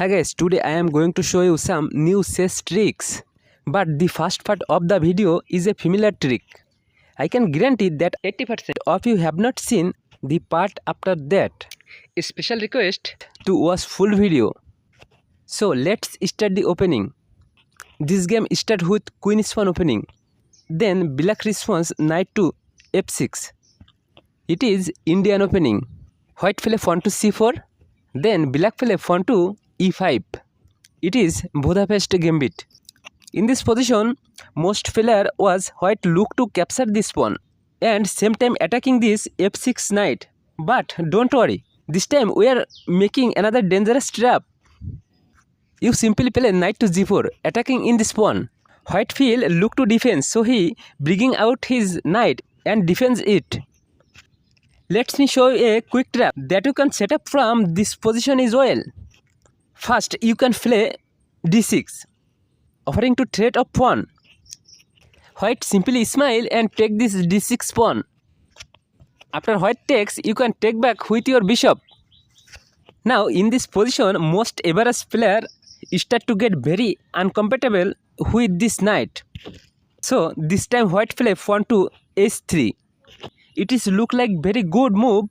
Hi guys, today I am going to show you some new chess tricks. But the first part of the video is a familiar trick. I can guarantee that 80% of you have not seen the part after that. A special request to watch full video. So let's start the opening. This game starts with Queen e1 opening. Then Black responds Knight to f6. It is Indian opening. White play pawn to c4. Then Black play pawn to e5. It is Budapest Gambit. In this position, most player was white look to capture this pawn and same time attacking this f6 knight. But don't worry, this time we are making another dangerous trap. You simply play knight to g4, attacking in this pawn. White feel look to defense, so he bringing out his knight and defends it. Let me show you a quick trap that you can set up from this position as well. First, you can play d6, offering to threat of pawn. White simply smile and take this d6 pawn. After white takes, you can take back with your bishop. Now, in this position, most average player start to get very uncomfortable with this knight. So, this time white play pawn to h3. It is look like very good move,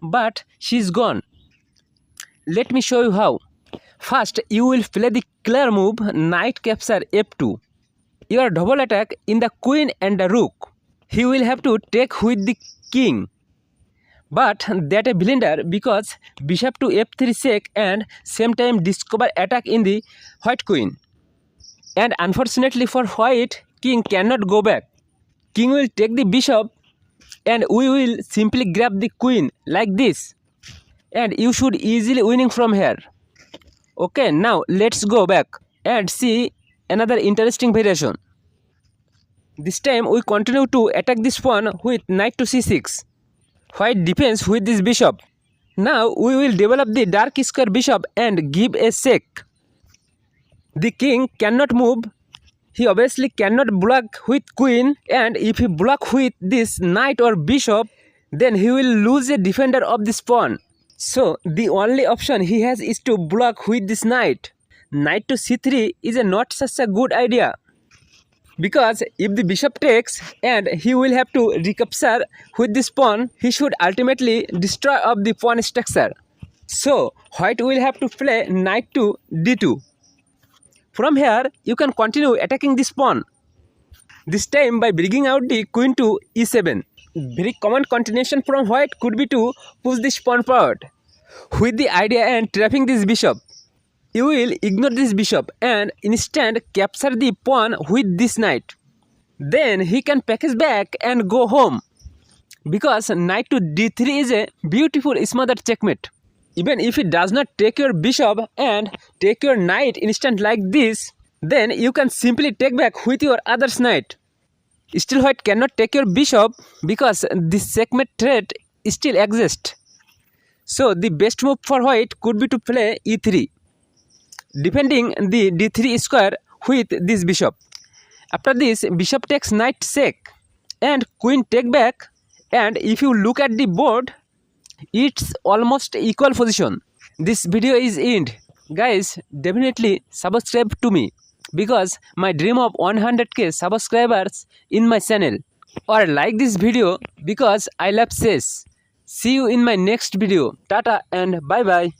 but she is gone. Let me show you how. First, you will play the clear move knight capture f2. Your double attack in the queen and the rook. He will have to take with the king. But that a blunder because bishop to f3 check and same time discover attack in the white queen. And unfortunately for white, king cannot go back. King will take the bishop and we will simply grab the queen like this. And you should easily winning from here. Okay, now let's go back and see another interesting variation. This time we continue to attack this pawn with knight to c6. White defends with this bishop. Now we will develop the dark square bishop and give a check. The king cannot move. He obviously cannot block with queen, and if he block with this knight or bishop, then he will lose a defender of this pawn. So the only option he has is to block with this knight. Knight to c3 is not such a good idea. Because if the bishop takes and he will have to recapture with this pawn, he should ultimately destroy of the pawn structure. So white will have to play knight to d2. From here, you can continue attacking this pawn. This time by bringing out the queen to e7. Very common continuation from white could be to push this pawn forward. With the idea and trapping this bishop. You will ignore this bishop and instead capture the pawn with this knight. Then he can package back and go home. Because knight to d3 is a beautiful smothered checkmate. Even if it does not take your bishop and take your knight instant like this, then you can simply take back with your other's knight. Still white cannot take your bishop because this checkmate threat still exists. So the best move for white could be to play e3. Defending the d3 square with this bishop. After this, bishop takes knight check and queen take back, and if you look at the board, it's almost equal position. This video is end. Guys, definitely subscribe to me because my dream of 100k subscribers in my channel. Or like this video because I love chess. See you in my next video. Tata and bye bye.